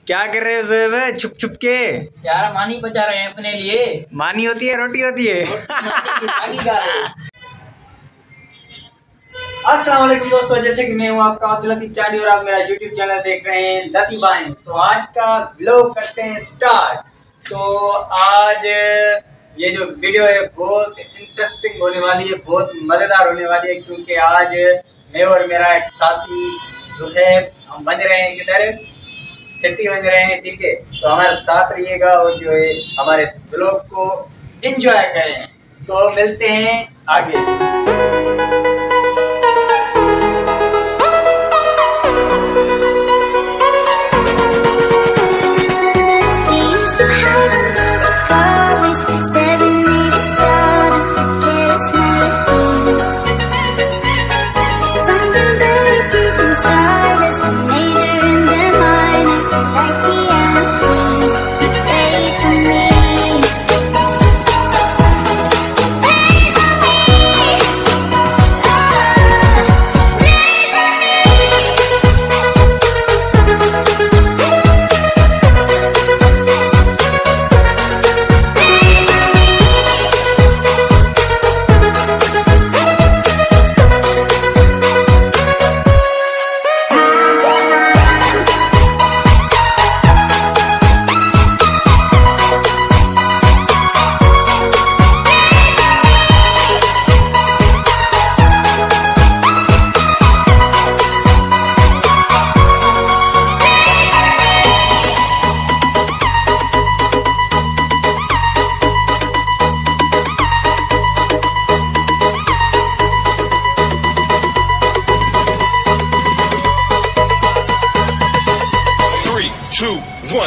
क्या कर रहे हो जोएब छुप छुप के? यार मानी बचा रहे हैं अपने लिए। मानी होती है रोटी होती है? अस्सलाम वालेकुम दोस्तों, जैसे कि मैं हूँ आपका अब्दुल लतीफ चांडी और आप मेरा यूट्यूब चैनल देख रहे हैं लतीफ़ाएं। तो आज का व्लॉग करते हैं स्टार्ट। तो आज ये जो वीडियो है बहुत इंटरेस्टिंग होने वाली है, बहुत मज़ेदार होने वाली है, क्योंकि आज मैं और मेरा एक साथी जोएब हम बन रहे हैं किधर सिटी बन रहे हैं। ठीक है, तो हमारे साथ रहिएगा और जो है हमारे इस व्लॉग को एंजॉय करें। तो मिलते हैं आगे।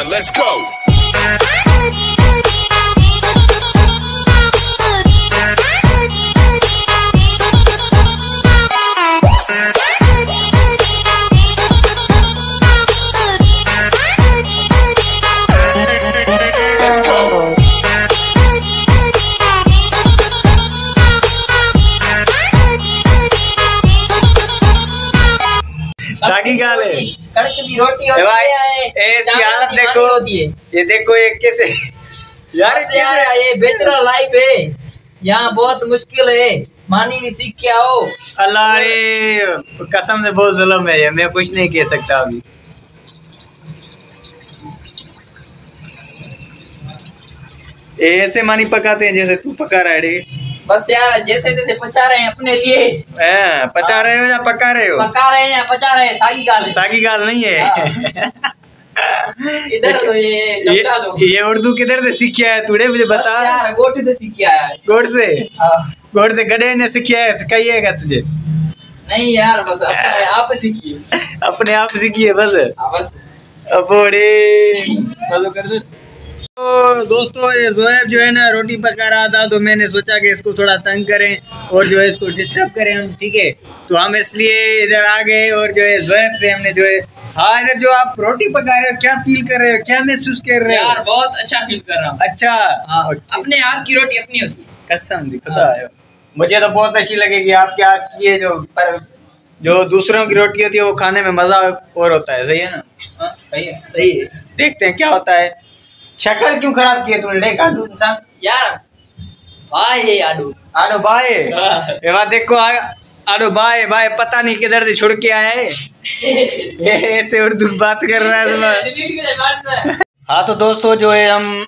Let's go. सागी गाल है, कड़क की रोटी होती है, इसकी हालत देखो, ये देखो ये कैसे यार ये बेचरा लाइफ है, यहाँ बहुत मुश्किल है, मानी नहीं सीख के आओ। अल्लाह रे कसम से बहुत जुल्म है ये, मैं कुछ नहीं कह सकता अभी। ऐसे मानी पकाते हैं जैसे तू पका रहा है? बस यार जैसे जैसे पचा रहे हैं अपने लिए। पचा रहे हो या पका रहे हो? पका रहे हैं या पचा रहे हैं, सागी गाल। सागी गाल नहीं है। इधर तो ये उर्दू किधर से सीखा है तूने, मुझे बता। यार गोट से सीखा है। गोट से? गोट से गधे ने सीखा है, सिखाइएगा तुझे? नहीं यार बस अपने आप सीखिए। अपने आप सीखिए बस। बस कर दो। तो दोस्तों ये जोएब जो है ना रोटी पका रहा था, तो मैंने सोचा कि इसको थोड़ा तंग करें और जो है इसको डिस्टर्ब करें हम। ठीक है, तो हम इसलिए इधर आ गए और जो है जोएब से हमने जो है हाँ इधर जो आप रोटी पका रहे हो क्या फील कर रहे हो, क्या महसूस कर रहे हो? यार बहुत अच्छा फील कर रहा हूँ। अच्छा अपने हाथ की रोटी अपनी होती है। कसम खुदा मुझे तो बहुत अच्छी लगेगी आपके हाथ की। ये जो दूसरों की रोटी होती है वो खाने में मजा और होता है। सही है ना? सही है, सही है। देखते हैं क्या होता है। शक्ल क्यों खराब की है तूने आडू इंसान? यार भाई है आडू, आडू भाई ये देखो आडू भाई भाई पता नहीं किधर से छुड़ के आया है। ऐसे उर्दू बात कर रहा है। हाँ तो दोस्तों जो है हम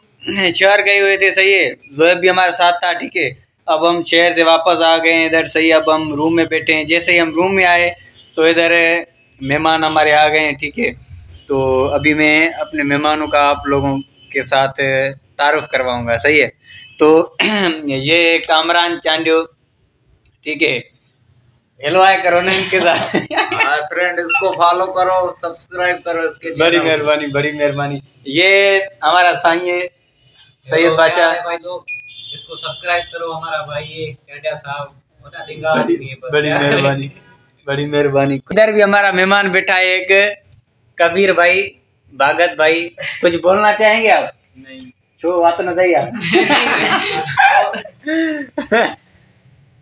शहर गए हुए थे, सही है, जोएब भी हमारे साथ था। ठीक है, अब हम शहर से वापस आ गए इधर, सही। अब हम रूम में बैठे हैं। जैसे ही हम रूम में आए तो इधर मेहमान हमारे आ गए हैं। ठीक है, तो अभी मैं अपने मेहमानों का आप लोगों के साथ तारुफ करवाऊंगा। सही है, तो ये कामरान चांडियो। ठीक है, हेलो आए करो ना इनके साथ। फ्रेंड इसको फॉलो करो, सब्सक्राइब करो इसके। बड़ी मेहरबानी, बड़ी मेहरबानी। ये हमारा साईं है सैयद बादशाह। इसको सब्सक्राइब करो, हमारा भाई है चंडिया साहब, बता देगा। बड़ी मेहरबानी, बड़ी मेहरबानी। इधर भी हमारा मेहमान बैठा है एक कबीर भाई, भागत भाई। कुछ बोलना चाहेंगे आप? नहीं, छो बात न दे यार।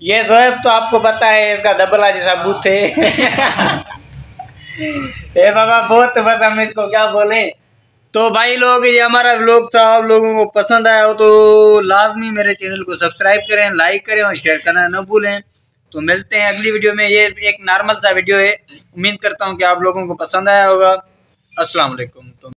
ये जोएब तो आपको पता है इसका दबला जैसा बूथ है। ए बाबा बहुत, बस हम इसको क्या बोले। तो भाई लोग ये हमारा व्लॉग था, आप लोगों को पसंद आया हो तो लाजमी मेरे चैनल को सब्सक्राइब करें, लाइक करें और शेयर करना न भूलें। तो मिलते हैं अगली वीडियो में। ये एक नॉर्मल सा वीडियो है, उम्मीद करता हूँ कि आप लोगों को पसंद आया होगा। अस्सलाम वालेकुम।